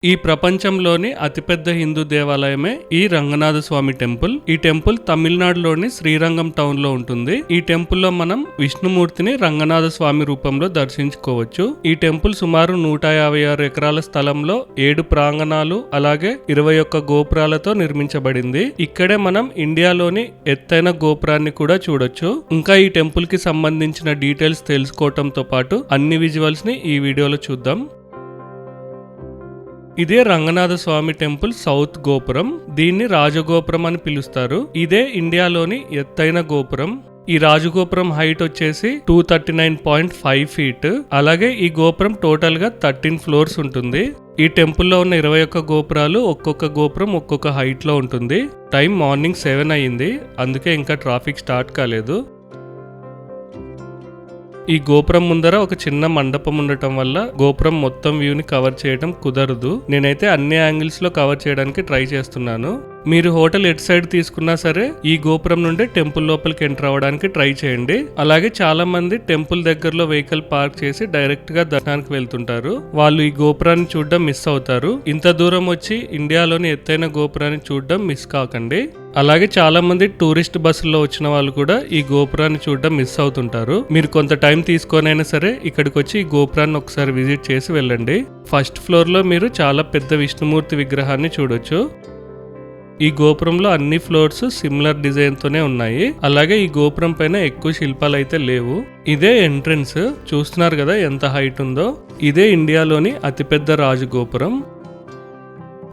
ఈ ప్రపంచంలోని అతిపెద్ద హిందూ దేవాలయమే ఈ రంగనాథ స్వామి టెంపుల్. ఈ టెంపుల్ తమిళనాడులోని శ్రీరంగం టౌన్ లో ఉంటుంది. ఈ టెంపుల్ లో మనం విష్ణుమూర్తిని రంగనాథ స్వామి రూపంలో దర్శించుకోవచ్చు. ఈ టెంపుల్ సుమారు 156 ఎకరాల స్థలంలో 7 ప్రాంగణాలు అలాగే 21 గోపురాలతో నిర్మించబడింది. ఇక్కడే మనం ఇండియాలోని ఎత్తైన గోపురాన్ని కూడా చూడొచ్చు. ఇంకా ఈ టెంపుల్ కి సంబంధించిన డీటెయిల్స్ తెలుసుకోవటంతో పాటు అన్ని విజువల్స్ ని ఈ వీడియోలో చూద్దాం. ఇదే రంగనాథ స్వామి టెంపుల్ సౌత్ గోపురం. దీన్ని రాజగోపురం అని పిలుస్తారు. ఇదే ఇండియాలోని ఎత్తైన గోపురం. ఈ రాజగోపురం హైట్ వచ్చేసి 239.5 ఫీట్. అలాగే ఈ గోపురం టోటల్ గా 13 ఫ్లోర్స్ ఉంటుంది. ఈ టెంపుల్లో ఉన్న 21 గోపురాలు ఒక్కొక్క గోపురం ఒక్కొక్క హైట్ లో ఉంటుంది. టైం మార్నింగ్ 7 అయ్యింది, అందుకే ఇంకా ట్రాఫిక్ స్టార్ట్ కాలేదు. ఈ గోపురం ముందర ఒక చిన్న మండపం ఉండటం వల్ల గోపురం మొత్తం వ్యూని కవర్ చేయడం కుదరదు. నేనైతే అన్ని యాంగిల్స్ లో కవర్ చేయడానికి ట్రై చేస్తున్నాను. మీరు హోటల్ ఎటు సైడ్ తీసుకున్నా సరే ఈ గోపురం నుండి టెంపుల్ లోపలికి ఎంటర్ అవ్వడానికి ట్రై చేయండి. అలాగే చాలా మంది టెంపుల్ దగ్గరలో వెహికల్ పార్క్ చేసి డైరెక్ట్ గా దర్శనానికి వెళ్తుంటారు. వాళ్ళు ఈ గోపురాన్ని చూడడం మిస్ అవుతారు. ఇంత దూరం వచ్చి ఇండియాలోని ఎత్తైన గోపురాన్ని చూడడం మిస్ కాకండి. అలాగే చాలా మంది టూరిస్ట్ బస్సుల్లో వచ్చిన వాళ్ళు కూడా ఈ గోపురాన్ని చూడడం మిస్ అవుతుంటారు. మీరు కొంత టైం తీసుకొనైనా సరే ఇక్కడికి వచ్చి ఈ గోపురాన్ని ఒకసారి విజిట్ చేసి వెళ్ళండి. ఫస్ట్ ఫ్లోర్ లో మీరు చాలా పెద్ద విష్ణుమూర్తి విగ్రహాన్ని చూడొచ్చు. ఈ గోపురంలో అన్ని ఫ్లోర్స్ సిమిలర్ డిజైన్ తోనే ఉన్నాయి. అలాగే ఈ గోపురం పైన ఎక్కువ శిల్పాలు అయితే లేవు. ఇదే ఎంట్రన్స్, చూస్తున్నారు కదా ఎంత హైట్ ఉందో. ఇదే ఇండియాలోని అతిపెద్ద రాజగోపురం.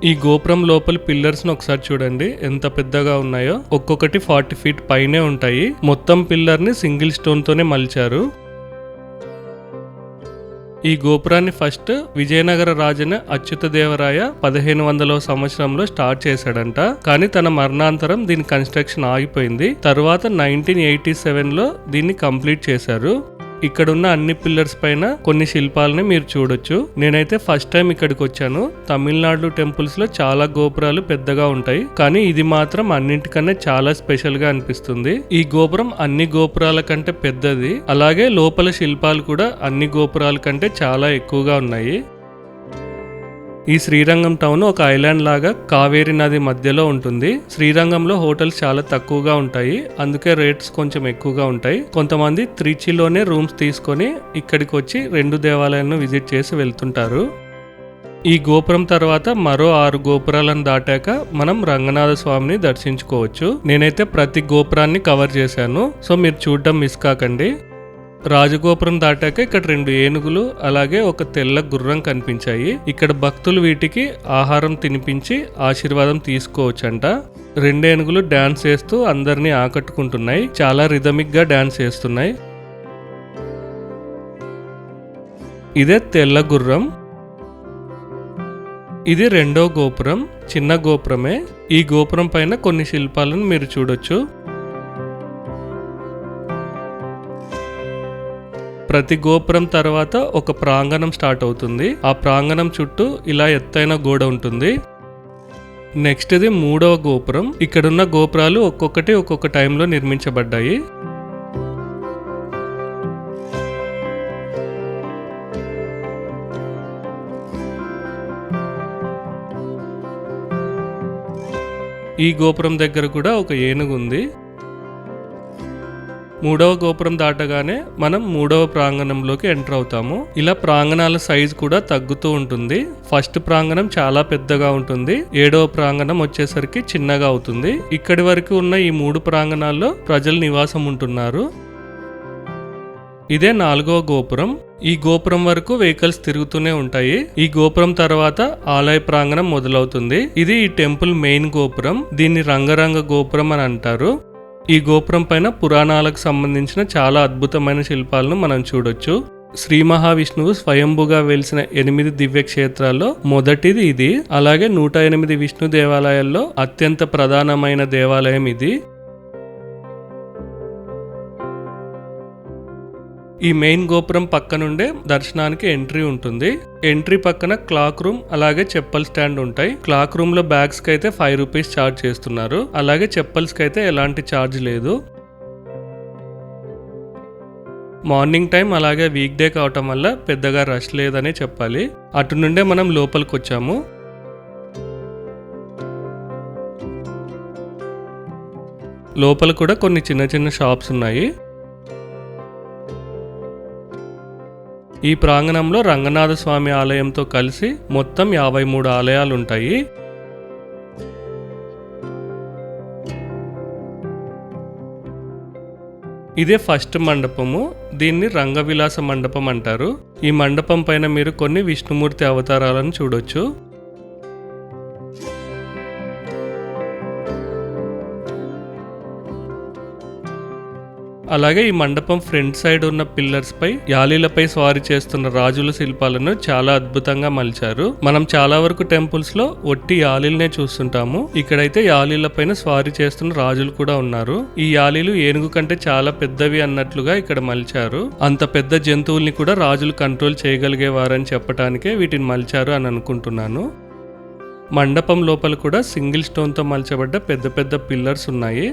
ఈ గోపురం లోపల పిల్లర్స్ ను ఒకసారి చూడండి ఎంత పెద్దగా ఉన్నాయో. ఒక్కొక్కటి 40 ఫీట్ పైనే ఉంటాయి. మొత్తం పిల్లర్ ని సింగిల్ స్టోన్ తోనే మలిచారు. ఈ గోపురాన్ని ఫస్ట్ విజయనగర రాజైన అచ్యుతదేవరాయ 1500వ సంవత్సరంలో స్టార్ట్ చేశాడంట. కానీ తన మరణాంతరం దీని కన్స్ట్రక్షన్ ఆగిపోయింది. తర్వాత 1987లో దీన్ని కంప్లీట్ చేశారు. ఇక్కడున్న అన్ని పిల్లర్స్ పైన కొన్ని శిల్పాలని మీరు చూడొచ్చు. నేనైతే ఫస్ట్ టైం ఇక్కడికి వచ్చాను. తమిళనాడు టెంపుల్స్ లో చాలా గోపురాలు పెద్దగా ఉంటాయి, కానీ ఇది మాత్రం అన్నింటికన్నా చాలా స్పెషల్ గా అనిపిస్తుంది. ఈ గోపురం అన్ని గోపురాల కంటే పెద్దది. అలాగే లోపల శిల్పాలు కూడా అన్ని గోపురాల కంటే చాలా ఎక్కువగా ఉన్నాయి. ఈ శ్రీరంగం టౌన్ ఒక ఐలాండ్ లాగా కావేరి నది మధ్యలో ఉంటుంది. శ్రీరంగంలో హోటల్స్ చాలా తక్కువగా ఉంటాయి, అందుకే రేట్స్ కొంచెం ఎక్కువగా ఉంటాయి. కొంతమంది త్రిచిలోనే రూమ్స్ తీసుకొని ఇక్కడికి వచ్చి 2 దేవాలయాలను విజిట్ చేసి వెళ్తుంటారు. ఈ గోపురం తర్వాత మరో 6 గోపురాలను దాటాక మనం రంగనాథ స్వామిని దర్శించుకోవచ్చు. నేనైతే ప్రతి గోపురాన్ని కవర్ చేశాను, సో మీరు చూడడం మిస్ కాకండి. రాజగోపురం దాటాక ఇక్కడ 2 ఏనుగులు అలాగే ఒక తెల్ల గుర్రం కనిపించాయి. ఇక్కడ భక్తులు వీటికి ఆహారం తినిపించి ఆశీర్వాదం తీసుకోవచ్చంట. 2 ఏనుగులు డాన్స్ చేస్తూ అందరినీ ఆకట్టుకుంటున్నాయి. చాలా రిథమిక్ గా డాన్స్ చేస్తున్నాయి. ఇదే తెల్ల గుర్రం. ఇది 2వ గోపురం, చిన్న గోపురమే. ఈ గోపురం పైన కొన్ని శిల్పాలను మీరు చూడొచ్చు. ప్రతి గోపురం తర్వాత ఒక ప్రాంగణం స్టార్ట్ అవుతుంది. ఆ ప్రాంగణం చుట్టూ ఇలా ఎత్తైన గోడ ఉంటుంది. నెక్స్ట్ ఇది 3వ గోపురం. ఇక్కడున్న గోపురాలు ఒక్కొక్కటి ఒక్కొక్క టైంలో నిర్మించబడ్డాయి. ఈ గోపురం దగ్గర కూడా ఒక ఏనుగు ఉంది. 3వ గోపురం దాటగానే మనం 3వ ప్రాంగణంలోకి ఎంటర్ అవుతాము. ఇలా ప్రాంగణాల సైజ్ కూడా తగ్గుతూ ఉంటుంది. ఫస్ట్ ప్రాంగణం చాలా పెద్దగా ఉంటుంది. 7వ ప్రాంగణం వచ్చేసరికి చిన్నగా అవుతుంది. ఇక్కడి వరకు ఉన్న ఈ 3 ప్రాంగణాల్లో ప్రజలు నివాసం ఉంటున్నారు. ఇదే 4వ గోపురం. ఈ గోపురం వరకు వెహికల్స్ తిరుగుతూనే ఉంటాయి. ఈ గోపురం తర్వాత ఆలయ ప్రాంగణం మొదలవుతుంది. ఇది ఈ టెంపుల్ మెయిన్ గోపురం. దీన్ని రంగరంగ గోపురం అని అంటారు. ఈ గోపురం పైన పురాణాలకు సంబంధించిన చాలా అద్భుతమైన శిల్పాలను మనం చూడొచ్చు. శ్రీ మహావిష్ణువు స్వయంభుగా వెలిసిన 8 దివ్య క్షేత్రాల్లో మొదటిది ఇది. అలాగే 108 విష్ణు దేవాలయాల్లో అత్యంత ప్రధానమైన దేవాలయం ఇది. ఈ మెయిన్ గోపురం పక్క నుండే దర్శనానికి ఎంట్రీ ఉంటుంది. ఎంట్రీ పక్కన క్లాక్ రూమ్ అలాగే చెప్పల్ స్టాండ్ ఉంటాయి. క్లాక్ రూమ్ లో బ్యాగ్స్ కి అయితే 5 రూపీస్ ఛార్జ్ చేస్తున్నారు. అలాగే చెప్పల్స్ కి అయితే ఎలాంటి ఛార్జ్ లేదు. మార్నింగ్ టైం అలాగే వీక్ డే కావటం వల్ల పెద్దగా రష్ లేదనే చెప్పాలి. అటు నుండే మనం లోపలికి వచ్చాము. లోపల కూడా కొన్ని చిన్న చిన్న షాప్స్ ఉన్నాయి. ఈ ప్రాంగణంలో రంగనాథ స్వామి ఆలయంతో కలిసి మొత్తం 53 ఆలయాలు ఉంటాయి. ఇదే ఫస్ట్ మండపము. దీన్ని రంగవిలాస మండపం అంటారు. ఈ మండపం పైన మీరు కొన్ని విష్ణుమూర్తి అవతారాలను చూడొచ్చు. అలాగే ఈ మండపం ఫ్రంట్ సైడ్ ఉన్న పిల్లర్స్ పై యాలీలపై స్వారీ చేస్తున్న రాజుల శిల్పాలను చాలా అద్భుతంగా మలిచారు. మనం చాలా వరకు టెంపుల్స్ లో ఒట్టి యాలీలనే చూస్తుంటాము. ఇక్కడైతే యాలీల పైన స్వారీ చేస్తున్న రాజులు కూడా ఉన్నారు. ఈ యాలీలు ఏనుగు కంటే చాలా పెద్దవి అన్నట్లుగా ఇక్కడ మలిచారు. అంత పెద్ద జంతువుల్ని కూడా రాజులు కంట్రోల్ చేయగలిగేవారని చెప్పడానికే వీటిని మలిచారు అని అనుకుంటున్నాను. మండపం లోపల కూడా సింగిల్ స్టోన్ తో మలచబడ్డ పెద్ద పెద్ద పిల్లర్స్ ఉన్నాయి.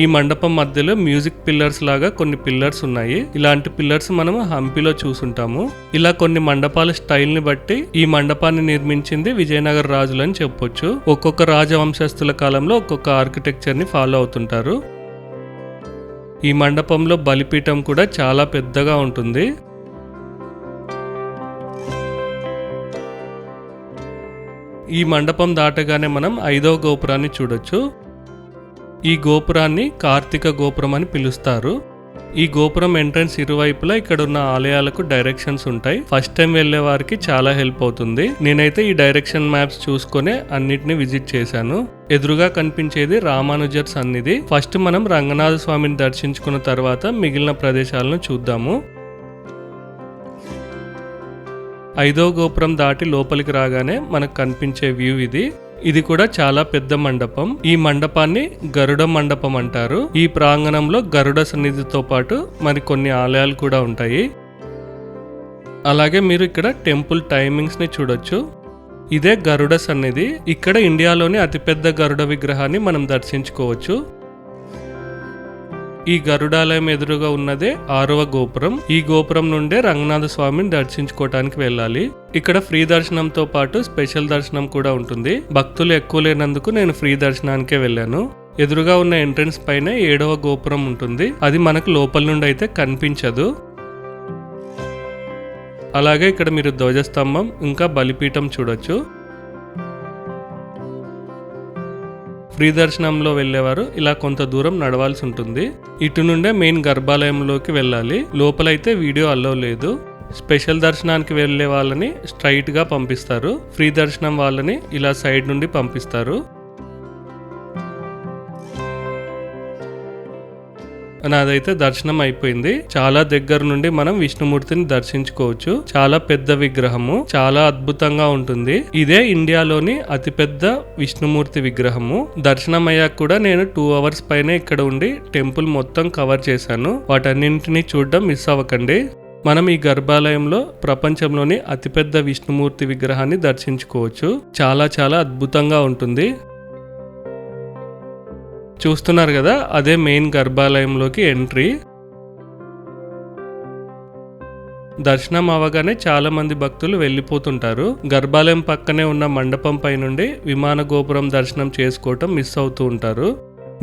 ఈ మండపం మధ్యలో మ్యూజిక్ పిల్లర్స్ లాగా కొన్ని పిల్లర్స్ ఉన్నాయి. ఇలాంటి పిల్లర్స్ మనం హంపీలో చూసుంటాము. ఇలా కొన్ని మండపాల స్టైల్ ని బట్టి ఈ మండపాన్ని నిర్మించింది విజయనగర రాజులు అని చెప్పొచ్చు. ఒక్కొక్క రాజవంశస్థుల కాలంలో ఒక్కొక్క ఆర్కిటెక్చర్ ని ఫాలో అవుతుంటారు. ఈ మండపంలో బలిపీఠం కూడా చాలా పెద్దగా ఉంటుంది. ఈ మండపం దాటగానే మనం 5వ గోపురాన్ని చూడొచ్చు. ఈ గోపురాన్ని కార్తీక గోపురం అని పిలుస్తారు. ఈ గోపురం ఎంట్రన్స్ ఇరువైపులా ఇక్కడ ఉన్న ఆలయాలకు డైరెక్షన్స్ ఉంటాయి. ఫస్ట్ టైం వెళ్లే వారికి చాలా హెల్ప్ అవుతుంది. నేనైతే ఈ డైరెక్షన్ మ్యాప్స్ చూసుకునే అన్నిటిని విజిట్ చేశాను. ఎదురుగా కనిపించేది రామానుజర్ సన్నిధి. ఫస్ట్ మనం రంగనాథ స్వామిని దర్శించుకున్న తర్వాత మిగిలిన ప్రదేశాలను చూద్దాము. 5వ గోపురం దాటి లోపలికి రాగానే మనకు కనిపించే వ్యూ ఇది. ఇది కూడా చాలా పెద్ద మండపం. ఈ మండపాన్ని గరుడ మండపం అంటారు. ఈ ప్రాంగణంలో గరుడ సన్నిధితో పాటు మరి కొన్ని ఆలయాలు కూడా ఉంటాయి. అలాగే మీరు ఇక్కడ టెంపుల్ టైమింగ్స్ ని చూడొచ్చు. ఇదే గరుడ సన్నిధి. ఇక్కడ ఇండియాలోని అతిపెద్ద గరుడ విగ్రహాన్ని మనం దర్శించుకోవచ్చు. ఈ గరుడాలయం ఎదురుగా ఉన్నదే 6వ గోపురం. ఈ గోపురం నుండే రంగనాథ స్వామిని దర్శించుకోవటానికి వెళ్ళాలి. ఇక్కడ ఫ్రీ దర్శనంతో పాటు స్పెషల్ దర్శనం కూడా ఉంటుంది. భక్తులు ఎక్కువ లేనందుకు నేను ఫ్రీ దర్శనానికే వెళ్ళాను. ఎదురుగా ఉన్న ఎంట్రన్స్ పైన 7వ గోపురం ఉంటుంది. అది మనకు లోపల నుండి అయితే కనిపించదు. అలాగే ఇక్కడ మీరు ధ్వజస్తంభం ఇంకా బలిపీఠం చూడొచ్చు. ఫ్రీ దర్శనంలో వెళ్ళేవారు ఇలా కొంత దూరం నడవాల్సి ఉంటుంది. ఇటు నుండే మెయిన్ గర్భాలయంలోకి వెళ్ళాలి. లోపలైతే వీడియో అలో లేదు. స్పెషల్ దర్శనానికి వెళ్ళే వాళ్ళని స్ట్రైట్ గా పంపిస్తారు. ఫ్రీ దర్శనం వాళ్ళని ఇలా సైడ్ నుండి పంపిస్తారు. నాదైతే దర్శనం అయిపోయింది. చాలా దగ్గర నుండి మనం విష్ణుమూర్తిని దర్శించుకోవచ్చు. చాలా పెద్ద విగ్రహము, చాలా అద్భుతంగా ఉంటుంది. ఇదే ఇండియాలోని అతిపెద్ద విష్ణుమూర్తి విగ్రహము. దర్శనం అయ్యాక కూడా నేను 2 hours పైనే ఇక్కడ ఉండి టెంపుల్ మొత్తం కవర్ చేశాను. వాటన్నింటినీ చూడడం మిస్ అవ్వకండి. మనం ఈ గర్భాలయంలో ప్రపంచంలోని అతిపెద్ద విష్ణుమూర్తి విగ్రహాన్ని దర్శించుకోవచ్చు. చాలా చాలా అద్భుతంగా ఉంటుంది. చూస్తున్నారు కదా, అదే మెయిన్ గర్భాలయంలోకి ఎంట్రీ. దర్శనం అవగానే చాలా మంది భక్తులు వెళ్ళిపోతుంటారు. గర్భాలయం పక్కనే ఉన్న మండపం పై నుండి విమాన గోపురం దర్శనం చేసుకోవటం మిస్ అవుతూ ఉంటారు.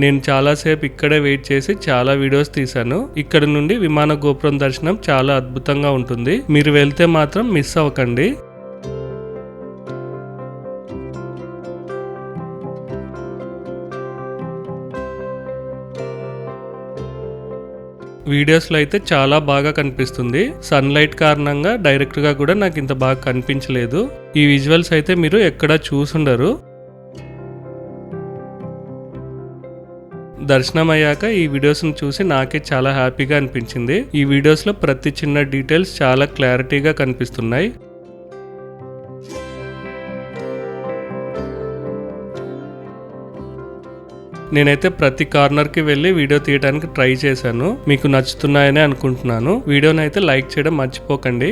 నేను చాలాసేపు ఇక్కడే వెయిట్ చేసి చాలా వీడియోస్ తీశాను. ఇక్కడ నుండి విమాన గోపురం దర్శనం చాలా అద్భుతంగా ఉంటుంది. మీరు వెళ్తే మాత్రం మిస్ అవ్వకండి. వీడియోస్లో అయితే చాలా బాగా కనిపిస్తుంది. సన్లైట్ కారణంగా డైరెక్ట్గా కూడా నాకు ఇంత బాగా కనిపించలేదు. ఈ విజువల్స్ అయితే మీరు ఎక్కడా చూసుండరు. దర్శనం అయ్యాక ఈ వీడియోస్ని చూసి నాకే చాలా హ్యాపీగా అనిపించింది. ఈ వీడియోస్లో ప్రతి చిన్న డీటెయిల్స్ చాలా క్లారిటీగా కనిపిస్తున్నాయి. నేనైతే ప్రతి కార్నర్కి వెళ్ళి వీడియో తీయడానికి ట్రై చేశాను. మీకు నచ్చుతున్నాయని అనుకుంటున్నాను. వీడియోని అయితే లైక్ చేయడం మర్చిపోకండి.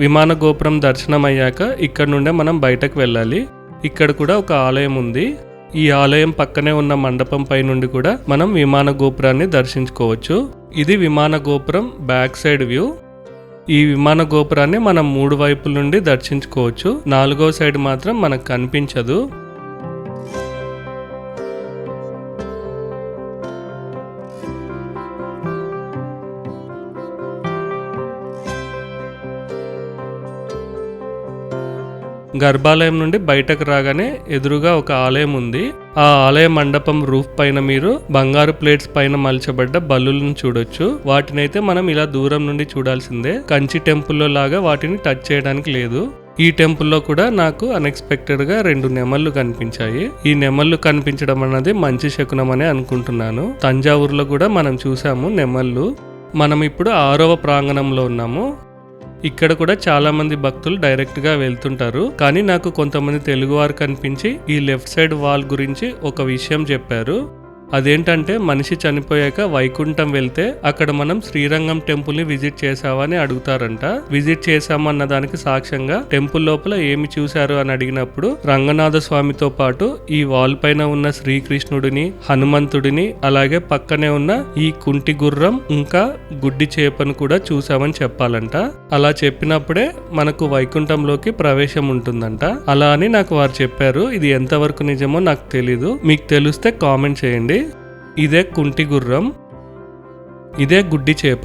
విమాన గోపురం దర్శనం అయ్యాక ఇక్కడ నుండే మనం బయటకు వెళ్ళాలి. ఇక్కడ కూడా ఒక ఆలయం ఉంది. ఈ ఆలయం పక్కనే ఉన్న మండపం పై నుండి కూడా మనం విమాన గోపురాన్ని దర్శించుకోవచ్చు. ఇది విమాన గోపురం బ్యాక్ సైడ్ వ్యూ. ఈ విమాన గోపురాన్ని మనం 3 వైపుల నుండి దర్శించుకోవచ్చు. 4వ సైడ్ మాత్రం మనకు కనిపించదు. గర్భాలయం నుండి బయటకు రాగానే ఎదురుగా ఒక ఆలయం ఉంది. ఆ ఆలయ మండపం రూఫ్ పైన మీరు బంగారు ప్లేట్స్ పైన మలచబడ్డ బల్లులను చూడొచ్చు. వాటినైతే మనం ఇలా దూరం నుండి చూడాల్సిందే. కంచి టెంపుల్లో లాగా వాటిని టచ్ చేయడానికి లేదు. ఈ టెంపుల్లో కూడా నాకు అన్ఎక్స్పెక్టెడ్ గా 2 నెమళ్ళు కనిపించాయి. ఈ నెమళ్ళు కనిపించడం అన్నది మంచి శకునం అనే అనుకుంటున్నాను. తంజావూరులో కూడా మనం చూసాము నెమళ్ళు. మనం ఇప్పుడు 6వ ప్రాంగణంలో ఉన్నాము. ఇక్కడ కూడా చాలా మంది భక్తులు డైరెక్ట్ గా వెళ్తుంటారు. కానీ నాకు కొంతమంది తెలుగువారు కనిపించి ఈ లెఫ్ట్ సైడ్ వాల్ గురించి ఒక విషయం చెప్పారు. అదేంటంటే మనిషి చనిపోయాక వైకుంఠం వెళ్తే అక్కడ మనం శ్రీరంగం టెంపుల్ ని విజిట్ చేసావని అడుగుతారంట. విజిట్ చేసామన్న దానికి సాక్ష్యంగా టెంపుల్ లోపల ఏమి చూశారు అని అడిగినప్పుడు రంగనాథ స్వామితో పాటు ఈ వాల్ పైన ఉన్న శ్రీకృష్ణుడిని, హనుమంతుడిని, అలాగే పక్కనే ఉన్న ఈ కుంటి గుర్రం ఇంకా గుడ్డి చేపను కూడా చూసామని చెప్పాలంట. అలా చెప్పినప్పుడే మనకు వైకుంఠంలోకి ప్రవేశం ఉంటుందంట. అలా అని నాకు వారు చెప్పారు. ఇది ఎంతవరకు నిజమో నాకు తెలీదు. మీకు తెలిస్తే కామెంట్ చేయండి. ఇదే కుంటి గుర్రం, ఇదే గుడ్డి చేప.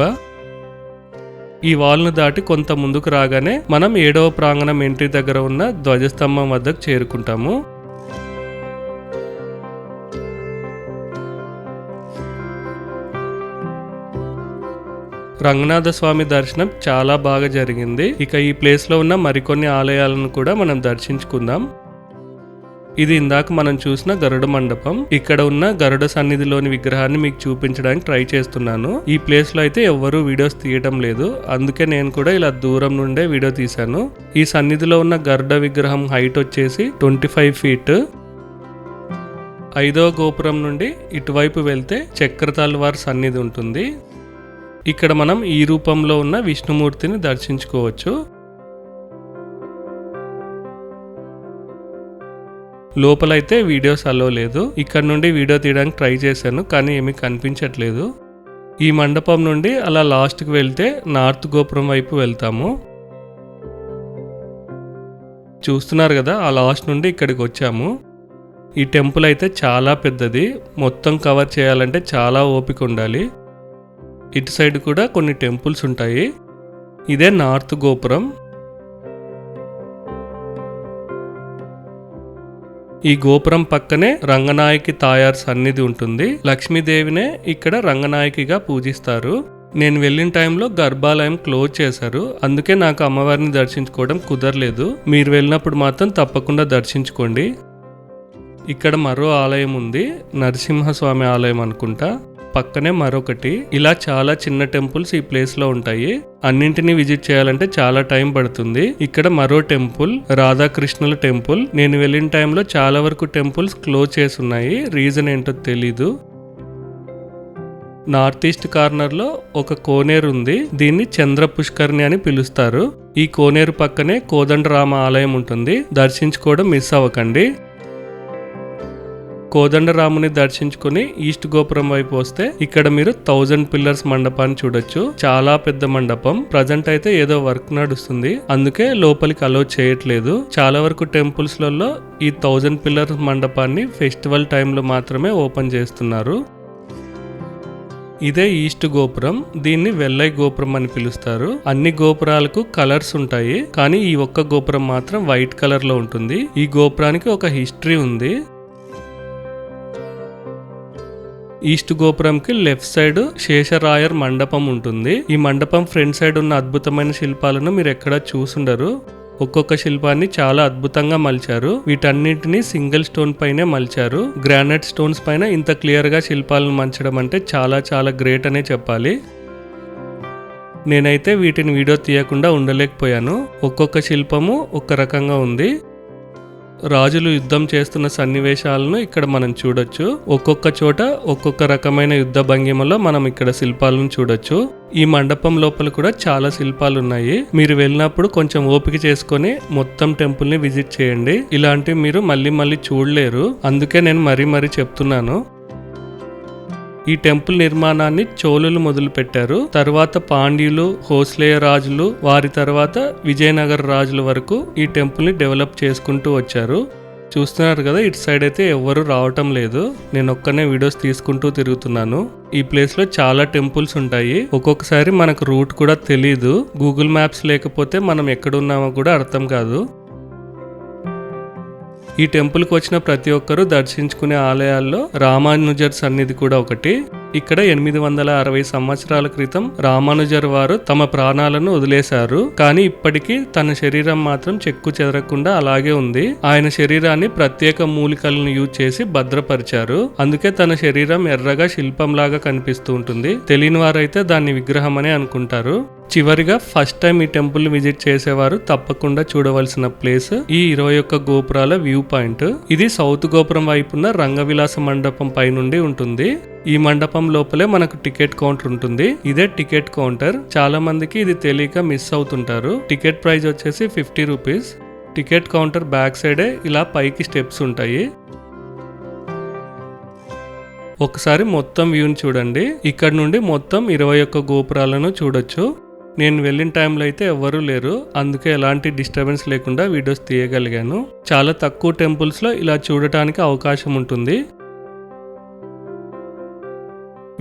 ఈ వాల్ను దాటి కొంత ముందుకు రాగానే మనం 7వ ప్రాంగణం ఎంట్రీ దగ్గర ఉన్న ధ్వజస్తంభం వద్దకు చేరుకుంటాము. రంగనాథ స్వామి దర్శనం చాలా బాగా జరిగింది. ఇక ఈ ప్లేస్ లో ఉన్న మరికొన్ని ఆలయాలను కూడా మనం దర్శించుకుందాం. ఇది ఇందాక మనం చూసిన గరుడ మండపం. ఇక్కడ ఉన్న గరుడ సన్నిధిలోని విగ్రహాన్ని మీకు చూపించడానికి ట్రై చేస్తున్నాను. ఈ ప్లేస్ లో అయితే ఎవ్వరూ వీడియోస్ తీయటం లేదు. అందుకే నేను కూడా ఇలా దూరం నుండే వీడియో తీశాను. ఈ సన్నిధిలో ఉన్న గరుడ విగ్రహం హైట్ వచ్చేసి 25 ఫీట్. 5వ గోపురం నుండి ఇటువైపు వెళ్తే చక్రతాళ్వార్ సన్నిధి ఉంటుంది. ఇక్కడ మనం ఈ రూపంలో ఉన్న విష్ణుమూర్తిని దర్శించుకోవచ్చు. లోపలైతే వీడియోస్ అలో లేదు. ఇక్కడ నుండి వీడియో తీయడానికి ట్రై చేశాను కానీ ఏమీ కనిపించట్లేదు. ఈ మండపం నుండి అలా లాస్ట్కి వెళ్తే నార్త్ గోపురం వైపు వెళ్తాము. చూస్తున్నారు కదా, ఆ లాస్ట్ నుండి ఇక్కడికి వచ్చాము. ఈ టెంపుల్ అయితే చాలా పెద్దది. మొత్తం కవర్ చేయాలంటే చాలా ఓపిక ఉండాలి. ఇటు సైడ్ కూడా కొన్ని టెంపుల్స్ ఉంటాయి. ఇదే నార్త్ గోపురం. ఈ గోపురం పక్కనే రంగనాయకి తాయార్ సన్నిధి ఉంటుంది. లక్ష్మీదేవినే ఇక్కడ రంగనాయకిగా పూజిస్తారు. నేను వెళ్ళిన టైంలో గర్భాలయం క్లోజ్ చేశారు. అందుకే నాకు అమ్మవారిని దర్శించుకోవడం కుదరలేదు. మీరు వెళ్ళినప్పుడు మాత్రం తప్పకుండా దర్శించుకోండి. ఇక్కడ మరో ఆలయం ఉంది, నరసింహస్వామి ఆలయం అనుకుంటా. పక్కనే మరొకటి. ఇలా చాలా చిన్న టెంపుల్స్ ఈ ప్లేస్ లో ఉంటాయి. అన్నింటినీ విజిట్ చేయాలంటే చాలా టైం పడుతుంది. ఇక్కడ మరో టెంపుల్, రాధాకృష్ణుల టెంపుల్. నేను వెళ్ళిన టైంలో చాలా వరకు టెంపుల్స్ క్లోజ్ చేసి ఉన్నాయి. రీజన్ ఏంటో తెలీదు. నార్త్ ఈస్ట్ కార్నర్ లో ఒక కోనేరు ఉంది. దీన్ని చంద్ర పుష్కరిణి అని పిలుస్తారు. ఈ కోనేరు పక్కనే కోదండరామ ఆలయం ఉంటుంది. దర్శించుకోవడం మిస్ అవ్వకండి. కోదండరాముని దర్శించుకుని ఈస్ట్ గోపురం వైపు వస్తే ఇక్కడ మీరు 1000 పిల్లర్స్ మండపాన్ని చూడొచ్చు. చాలా పెద్ద మండపం. ప్రజెంట్ అయితే ఏదో వర్క్ నడుస్తుంది, అందుకే లోపలికి అలో చేయట్లేదు. చాలా వరకు టెంపుల్స్ లలో ఈ 1000 పిల్లర్స్ మండపాన్ని ఫెస్టివల్ టైంలో మాత్రమే ఓపెన్ చేస్తున్నారు. ఇదే ఈస్ట్ గోపురం. దీన్ని వెల్లై గోపురం అని పిలుస్తారు. అన్ని గోపురాలకు కలర్స్ ఉంటాయి, కానీ ఈ ఒక్క గోపురం మాత్రం వైట్ కలర్ లో ఉంటుంది. ఈ గోపురానికి ఒక హిస్టరీ ఉంది. ఈస్ట్ గోపురంకి లెఫ్ట్ సైడ్ శేషరాయర్ మండపం ఉంటుంది. ఈ మండపం ఫ్రంట్ సైడ్ ఉన్న అద్భుతమైన శిల్పాలను మీరు ఎక్కడా చూసుండరు. ఒక్కొక్క శిల్పాన్ని చాలా అద్భుతంగా మలిచారు. వీటన్నింటినీ సింగిల్ స్టోన్ పైనే మలిచారు. గ్రానైట్ స్టోన్స్ పైన ఇంత క్లియర్ గా శిల్పాలను మలచడం అంటే చాలా చాలా గ్రేట్ అనే చెప్పాలి. నేనైతే వీటిని వీడియో తీయకుండా ఉండలేకపోయాను. ఒక్కొక్క శిల్పము ఒక్క రకంగా ఉంది. రాజులు యుద్ధం చేస్తున్న సన్నివేశాలను ఇక్కడ మనం చూడొచ్చు. ఒక్కొక్క చోట ఒక్కొక్క రకమైన యుద్ధ భంగిమలో మనం ఇక్కడ శిల్పాలను చూడొచ్చు. ఈ మండపం లోపల కూడా చాలా శిల్పాలు ఉన్నాయి. మీరు వెళ్ళినప్పుడు కొంచెం ఓపిక చేసుకొని మొత్తం టెంపుల్ ని విజిట్ చేయండి. ఇలాంటివి మీరు మళ్ళీ చూడలేరు. అందుకే నేను మరీ చెప్తున్నాను. ఈ టెంపుల్ నిర్మాణాన్ని చోళులు మొదలు పెట్టారు. తర్వాత పాండ్యులు, హోస్లేయ రాజులు, వారి తర్వాత విజయనగర రాజుల వరకు ఈ టెంపుల్ ని డెవలప్ చేసుకుంటూ వచ్చారు. చూస్తున్నారు కదా, ఇటు సైడ్ అయితే ఎవ్వరు రావటం లేదు. నేను ఒక్కనే వీడియోస్ తీసుకుంటూ తిరుగుతున్నాను. ఈ ప్లేస్ లో చాలా టెంపుల్స్ ఉంటాయి. ఒక్కొక్కసారి మనకు రూట్ కూడా తెలీదు. గూగుల్ మ్యాప్స్ లేకపోతే మనం ఎక్కడున్నామో కూడా అర్థం కాదు. ఈ టెంపుల్కి వచ్చిన ప్రతి ఒక్కరూ దర్శించుకునే ఆలయాల్లో రామానుజర్ సన్నిధి కూడా ఒకటి. ఇక్కడ 860 సంవత్సరాల క్రితం రామానుజర్ వారు తమ ప్రాణాలను వదిలేశారు. కానీ ఇప్పటికీ తన శరీరం మాత్రం చెక్కు చెదరకుండా అలాగే ఉంది. ఆయన శరీరాన్ని ప్రత్యేక మూలికలను యూజ్ చేసి భద్రపరిచారు. అందుకే తన శరీరం ఎర్రగా శిల్పంలాగా కనిపిస్తూ ఉంటుంది. తెలియని వారైతే దాన్ని విగ్రహం అని అనుకుంటారు. చివరిగా ఫస్ట్ టైం ఈ టెంపుల్ విజిట్ చేసేవారు తప్పకుండా చూడవలసిన ప్లేస్ ఈ 21 గోపురాల వ్యూ పాయింట్. ఇది సౌత్ గోపురం వైపున్న రంగవిలాస మండపం పై నుండి ఉంటుంది. ఈ మండపం లోపలే మనకు టికెట్ కౌంటర్ ఉంటుంది. ఇదే టికెట్ కౌంటర్. చాలా మందికి ఇది తెలియక మిస్ అవుతుంటారు. టికెట్ ప్రైస్ వచ్చేసి 50 రూపీస్. టికెట్ కౌంటర్ బ్యాక్ సైడే ఇలా పైకి స్టెప్స్ ఉంటాయి. ఒకసారి మొత్తం వ్యూని చూడండి. ఇక్కడ నుండి మొత్తం 21 గోపురాలను చూడొచ్చు. నేను వెళ్ళిన టైంలో అయితే ఎవ్వరూ లేరు. అందుకే ఎలాంటి డిస్టర్బెన్స్ లేకుండా వీడియోస్ తీయగలిగాను. చాలా తక్కువ టెంపుల్స్ లో ఇలా చూడటానికి అవకాశం ఉంటుంది.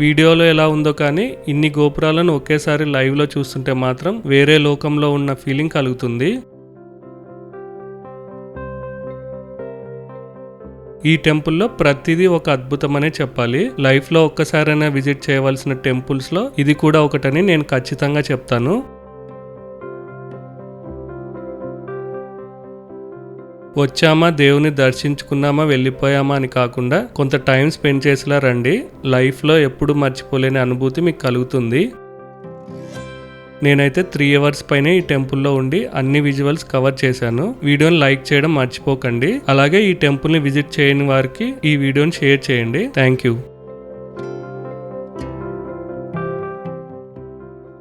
వీడియోలో ఎలా ఉందో కానీ ఇన్ని గోపురాలను ఒకేసారి లైవ్ లో చూస్తుంటే మాత్రం వేరే లోకంలో ఉన్న ఫీలింగ్ కలుగుతుంది. ఈ టెంపుల్లో ప్రతిదీ ఒక అద్భుతమనే చెప్పాలి. లైఫ్ లో ఒక్కసారైనా విజిట్ చేయవలసిన టెంపుల్స్ లో ఇది కూడా ఒకటని నేను ఖచ్చితంగా చెప్తాను. వచ్చామా, దేవుని దర్శించుకున్నామా, వెళ్ళిపోయామా అని కాకుండా కొంత టైం స్పెండ్ చేసేలా రండి. లైఫ్ లో ఎప్పుడు మర్చిపోలేని అనుభూతి మీకు కలుగుతుంది. నేనైతే 3 అవర్స్ పైనే ఈ టెంపుల్లో ఉండి అన్ని విజువల్స్ కవర్ చేశాను. వీడియోని లైక్ చేయడం మర్చిపోకండి. అలాగే ఈ టెంపుల్ని విజిట్ చేయని వారికి ఈ వీడియోని షేర్ చేయండి. Thank you.